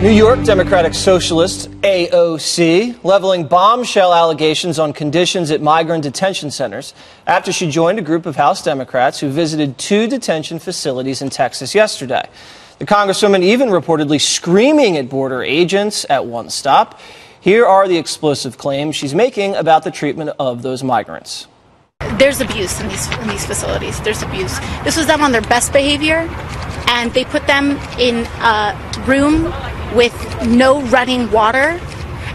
New York Democratic Socialists, AOC, leveling bombshell allegations on conditions at migrant detention centers after she joined a group of House Democrats who visited 2 detention facilities in Texas yesterday. The Congresswoman even reportedly screaming at border agents at one stop. Here are the explosive claims she's making about the treatment of those migrants. There's abuse in these facilities. There's abuse. This was them on their best behavior, and they put them in a room with no running water,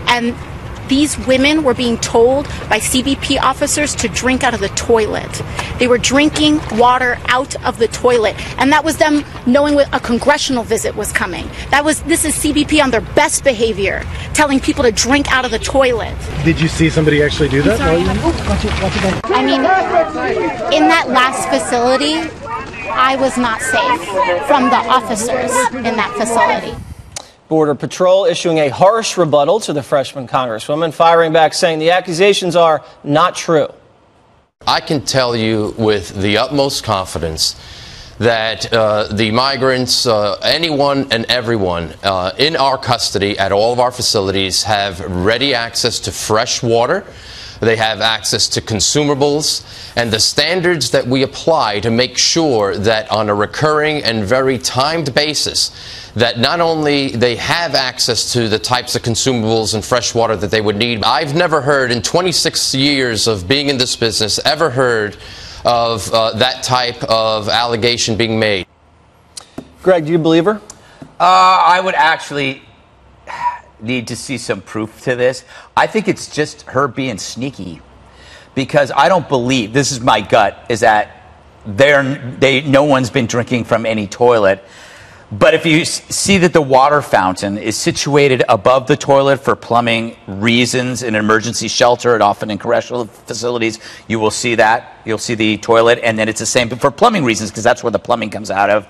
and these women were being told by CBP officers to drink out of the toilet. They were drinking water out of the toilet, and that was them knowing a congressional visit was coming. This is CBP on their best behavior, telling people to drink out of the toilet. Did you see somebody actually do that? I mean, in that last facility, I was not safe from the officers in that facility. Border Patrol issuing a harsh rebuttal to the freshman Congresswoman, firing back saying the accusations are not true. I can tell you with the utmost confidence that the migrants, anyone and everyone in our custody at all of our facilities have ready access to fresh water. They have access to consumables, and the standards that we apply to make sure that on a recurring and very timed basis that not only they have access to the types of consumables and fresh water that they would need. I've never heard in 26 years of being in this business ever heard of that type of allegation being made. Greg, do you believe her? I would actually need to see some proof to this. I think it's just her being sneaky, because I don't believe, this is my gut, is that no one's been drinking from any toilet. But if you see that the water fountain is situated above the toilet for plumbing reasons, in an emergency shelter, and often in correctional facilities, you will see that. You'll see the toilet, and then it's the same for plumbing reasons, because that's where the plumbing comes out of.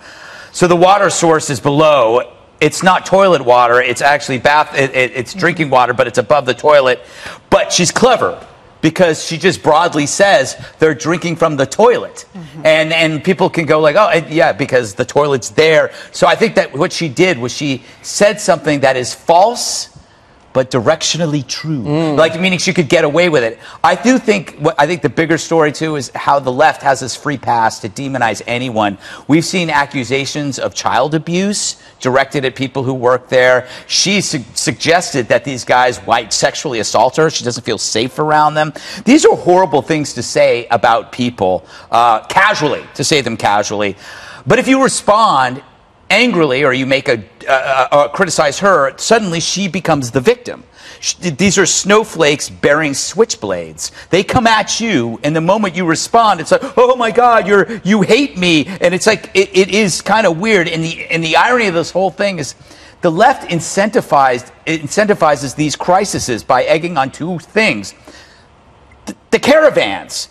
So the water source is below. It's not toilet water. It's actually it's drinking water, but it's above the toilet. But she's clever, because she just broadly says they're drinking from the toilet. And people can go like, oh, yeah, because the toilet's there. So I think that what she did was she said something that is false but directionally true. Like, meaning she could get away with it. I think the bigger story, too, is how the left has this free pass to demonize anyone. We've seen accusations of child abuse directed at people who work there. She suggested that these guys might sexually assault her. She doesn't feel safe around them. These are horrible things to say about people, casually, to say them casually. But if you respond angrily, or you make criticize her, suddenly she becomes the victim. These are snowflakes bearing switchblades. They come at you, and the moment you respond, it's like, oh my God, you hate me, and it's like it is kind of weird. And the irony of this whole thing is, the left incentivizes these crises by egging on 2 things: the caravans.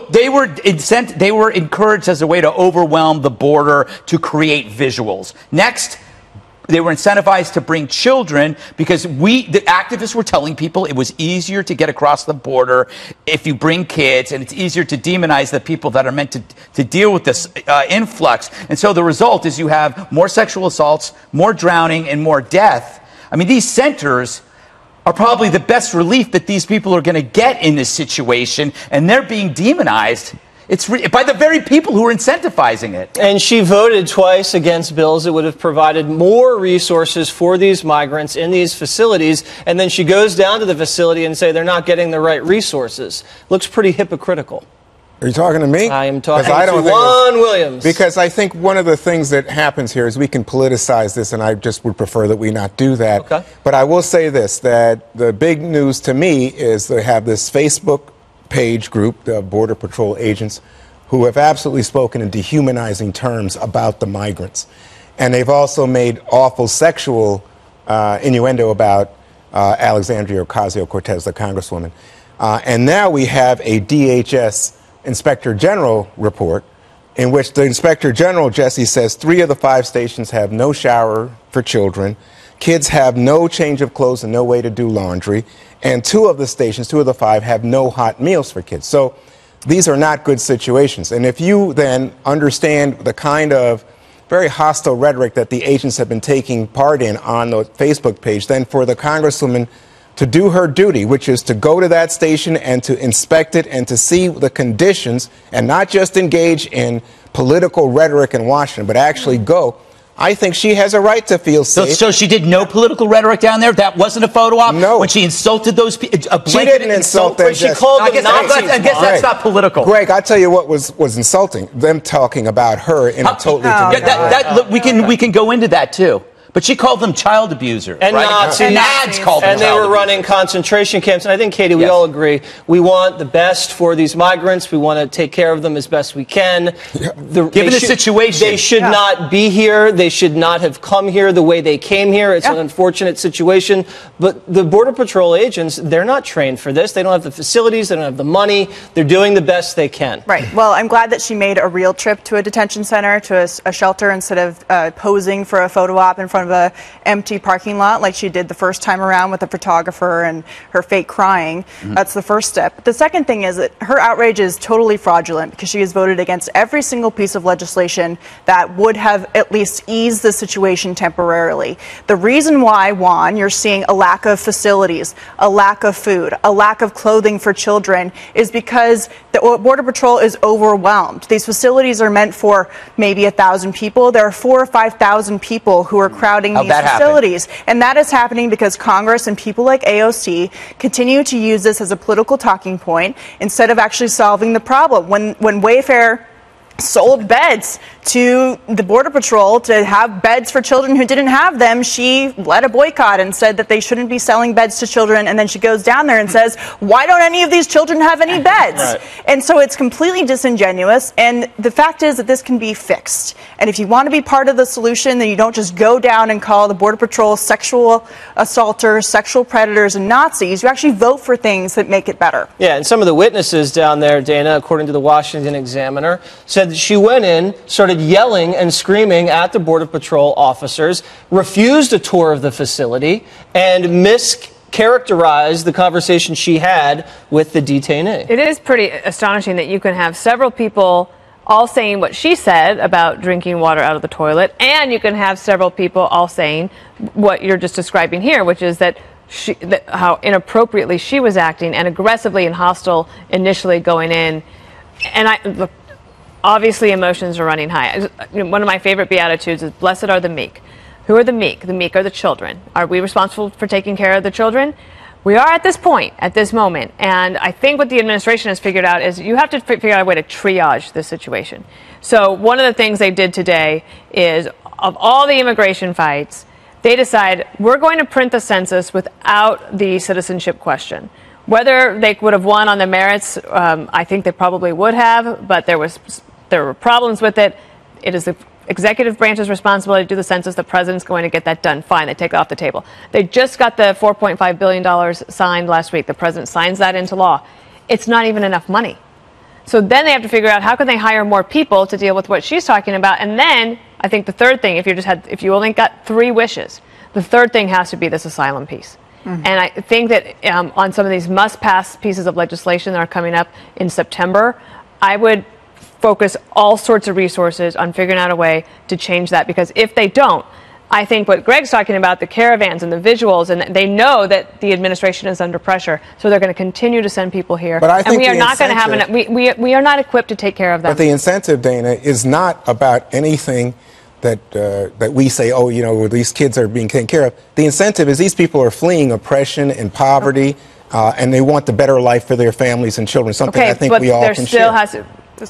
They were encouraged as a way to overwhelm the border to create visuals. Next, they were incentivized to bring children, because the activists were telling people it was easier to get across the border if you bring kids, and it's easier to demonize the people that are meant to deal with this influx. And so the result is you have more sexual assaults, more drowning, and more death. I mean, these centers are probably the best relief that these people are going to get in this situation, and they're being demonized. It's by the very people who are incentivizing it. And she voted twice against bills that would have provided more resources for these migrants in these facilities, and then she goes down to the facility and say they're not getting the right resources. Looks pretty hypocritical. Are you talking to me? I am talking to Juan Williams. Because I think one of the things that happens here is we can politicize this, and I just would prefer that we not do that. Okay. But I will say this, that the big news to me is they have this Facebook page group, the Border Patrol agents, who have absolutely spoken in dehumanizing terms about the migrants. And they've also made awful sexual innuendo about Alexandria Ocasio-Cortez, the Congresswoman. And now we have a DHS Inspector General report in which the Inspector General, Jesse, says 3 of the 5 stations have no shower for children. Kids have no change of clothes and no way to do laundry. And 2 of the stations, 2 of the 5, have no hot meals for kids. So these are not good situations. And if you then understand the kind of very hostile rhetoric that the agents have been taking part in on the Facebook page, then for the Congresswoman to do her duty, which is to go to that station and to inspect it and to see the conditions and not just engage in political rhetoric in Washington, but actually go. I think she has a right to feel safe. So she did no political rhetoric down there? That wasn't a photo op? No. When she insulted those people? She didn't insult them. She called them Nazis. I guess that's not political. Greg, I'll tell you what was insulting. Them talking about her in a totally look, we can go into that, too. But she called them child abusers. And right? Nazis. And ads called them And they were running concentration camps. And I think, Katie, we all agree. We want the best for these migrants. We want to take care of them as best we can. Given the situation. They should not be here. They should not have come here the way they came here. It's an unfortunate situation. But the Border Patrol agents, they're not trained for this. They don't have the facilities. They don't have the money. They're doing the best they can. Right. Well, I'm glad that she made a real trip to a detention center, to a shelter, instead of posing for a photo op in front of a empty parking lot like she did the first time around with the photographer and her fake crying. That's the first step. The second thing is that her outrage is totally fraudulent because she has voted against every single piece of legislation that would have at least eased the situation temporarily. The reason why, Juan, you're seeing a lack of facilities, a lack of food, a lack of clothing for children is because the Border Patrol is overwhelmed. These facilities are meant for maybe 1,000 people. There are 4,000 or 5,000 people who are crowding these facilities. And that is happening because Congress and people like AOC continue to use this as a political talking point instead of actually solving the problem. When Wayfair sold beds to the Border Patrol to have beds for children who didn't have them, she led a boycott and said that they shouldn't be selling beds to children. And then she goes down there and says, why don't any of these children have any beds? Right. And so it's completely disingenuous. And the fact is that this can be fixed. And if you want to be part of the solution, then you don't just go down and call the Border Patrol sexual assaulters, sexual predators, and Nazis. You actually vote for things that make it better. Yeah, and some of the witnesses down there, Dana, according to the Washington Examiner, said that she went in, started yelling and screaming at the Border Patrol officers, refused a tour of the facility, and mischaracterized the conversation she had with the detainee. It is pretty astonishing that you can have several people all saying what she said about drinking water out of the toilet, and you can have several people all saying what you're just describing here, which is that how inappropriately she was acting and aggressively and hostile initially going in. And obviously, emotions are running high. One of my favorite Beatitudes is, blessed are the meek. Who are the meek? The meek are the children. Are we responsible for taking care of the children? We are at this point, at this moment. And I think what the administration has figured out is you have to figure out a way to triage this situation. So one of the things they did today is, of all the immigration fights, they decide we're going to print the census without the citizenship question. Whether they would have won on the merits, I think they probably would have, but there were problems with it. It is the executive branch's responsibility to do the census. The president's going to get that done. Fine, they take it off the table. They just got the $4.5 billion signed last week. The president signs that into law. It's not even enough money. So then they have to figure out how can they hire more people to deal with what she's talking about. And then I think the third thing, if you only got 3 wishes, the third thing has to be this asylum piece. And I think that on some of these must-pass pieces of legislation that are coming up in September, I would focus all sorts of resources on figuring out a way to change that. Because if they don't, I think what Greg's talking about, the caravans and the visuals, and they know that the administration is under pressure, so they're going to continue to send people here. But I think and we are not going to have enough. We are not equipped to take care of them. But the incentive, Dana, is not about anything that we say, oh, you know, these kids are being taken care of. The incentive is these people are fleeing oppression and poverty, and they want the better life for their families and children, something I think we all can share.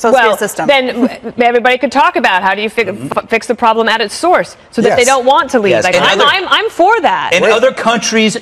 Well, system. Then everybody could talk about how do you fix the problem at its source so that they don't want to leave. Yes. Like, I'm for that. And other countries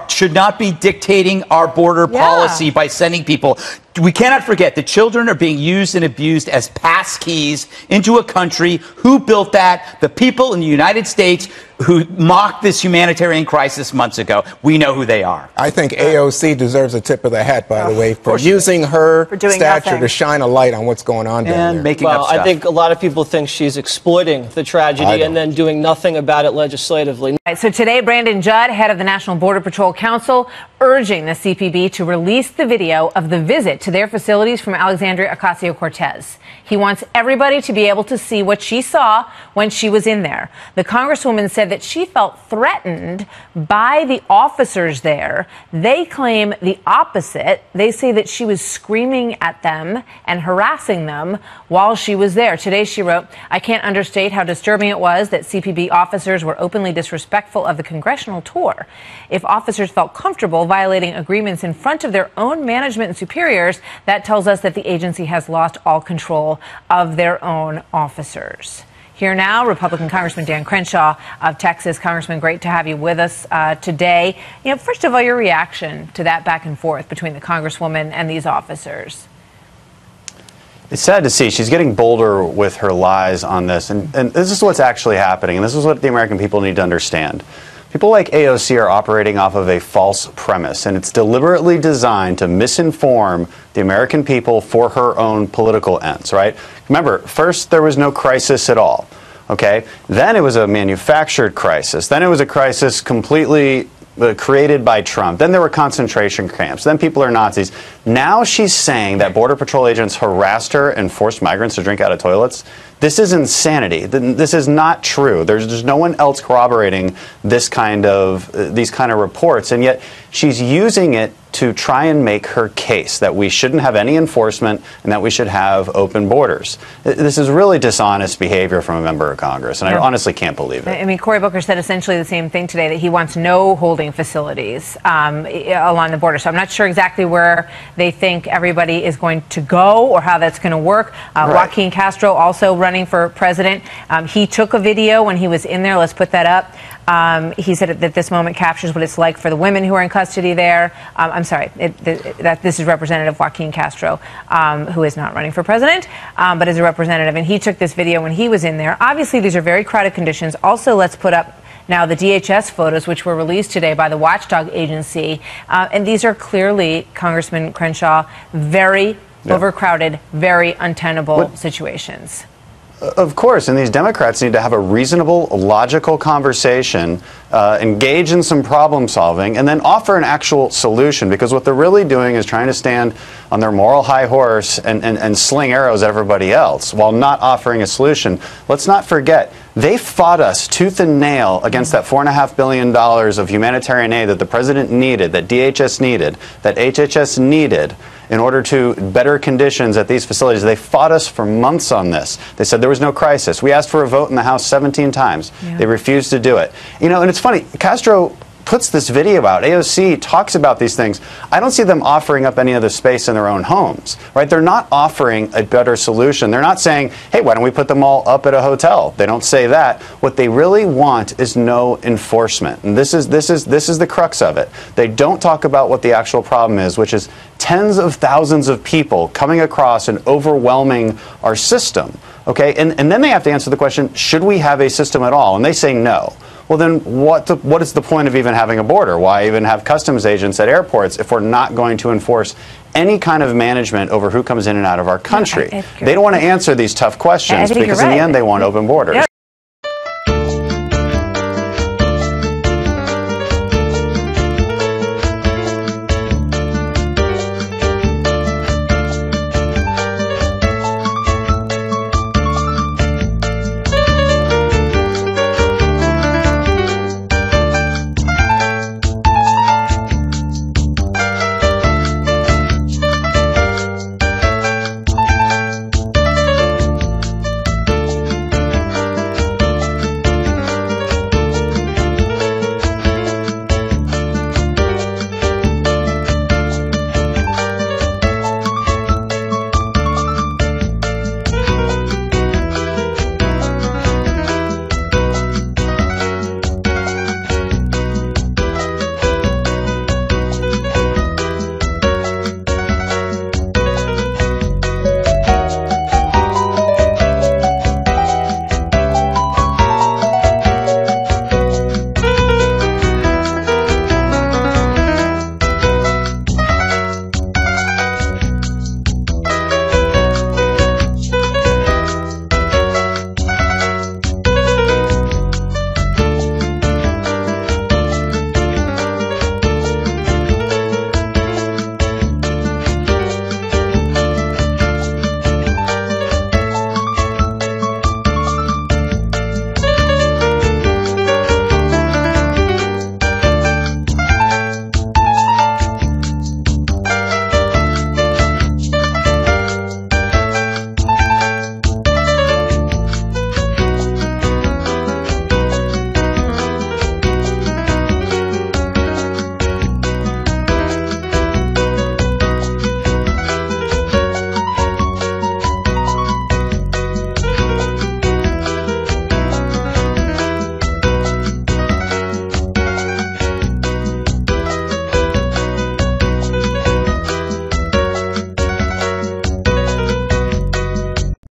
should not be dictating our border policy by sending people. We cannot forget that children are being used and abused as pass keys into a country. Who built that? The people in the United States who mocked this humanitarian crisis months ago. We know who they are. I think AOC deserves a tip of the hat, by the way, for using her stature to shine a light on what's going on down there. Making up stuff. I think a lot of people think she's exploiting the tragedy and then doing nothing about it legislatively. So today, Brandon Judd, head of the National Border Patrol Council, urging the CPB to release the video of the visit to their facilities from Alexandria Ocasio-Cortez. He wants everybody to be able to see what she saw when she was in there. The Congresswoman said that she felt threatened by the officers there. They claim the opposite. They say that she was screaming at them and harassing them while she was there. Today, she wrote, "I can't understate how disturbing it was that CPB officers were openly disrespectful of the congressional tour. If officers felt comfortable violating agreements in front of their own management and superiors, that tells us that the agency has lost all control of their own officers." Here now, Republican Congressman Dan Crenshaw of Texas. Congressman, great to have you with us today. First of all, your reaction to that back and forth between the Congresswoman and these officers. It's sad to see. She's getting bolder with her lies on this. And this is what's actually happening. And this is what the American people need to understand. People like AOC are operating off of a false premise, and it's deliberately designed to misinform the American people for her own political ends, right? Remember, first there was no crisis at all, okay? Then it was a manufactured crisis. Then it was a crisis completely created by Trump. Then there were concentration camps. Then people are Nazis. Now she's saying that Border Patrol agents harassed her and forced migrants to drink out of toilets. This is insanity. This is not true. There's no one else corroborating these kind of reports, and yet she's using it to try and make her case that we shouldn't have any enforcement and that we should have open borders. This is really dishonest behavior from a member of Congress, and I honestly can't believe it. I mean, Cory Booker said essentially the same thing today, that he wants no holding facilities along the border. So I'm not sure exactly where they think everybody is going to go or how that's going to work. Right. Joaquin Castro also running for president. He took a video when he was in there. Let's put that up. He said that this moment captures what it's like for the women who are in custody there. I'm sorry, that this is Representative Joaquin Castro, who is not running for president, but is a representative. And he took this video when he was in there. Obviously, these are very crowded conditions. Also, let's put up now the DHS photos, which were released today by the watchdog agency. And these are clearly, Congressman Crenshaw, very overcrowded, very untenable situations. Of course, and these Democrats need to have a reasonable, logical conversation, engage in some problem solving, and then offer an actual solution, because what they're really doing is trying to stand on their moral high horse and sling arrows at everybody else while not offering a solution. Let's not forget, they fought us tooth and nail against that $4.5 billion of humanitarian aid that the president needed, that DHS needed, that HHS needed, in order to better conditions at these facilities. They fought us for months on this. They said there was no crisis. We asked for a vote in the House 17 times. Yeah. They refused to do it. And it's funny, Castro puts this video out. AOC talks about these things. I don't see them offering up any other space in their own homes, right? They're not offering a better solution. They're not saying, hey, why don't we put them all up at a hotel? They don't say that. What they really want is no enforcement. And this is the crux of it. They don't talk about what the actual problem is, which is tens of thousands of people coming across and overwhelming our system. Okay, and then they have to answer the question, should we have a system at all? And they say no. Well, then what is the point of even having a border? Why even have customs agents at airports if we're not going to enforce any kind of management over who comes in and out of our country? They don't want to answer these tough questions because in the end they want open borders.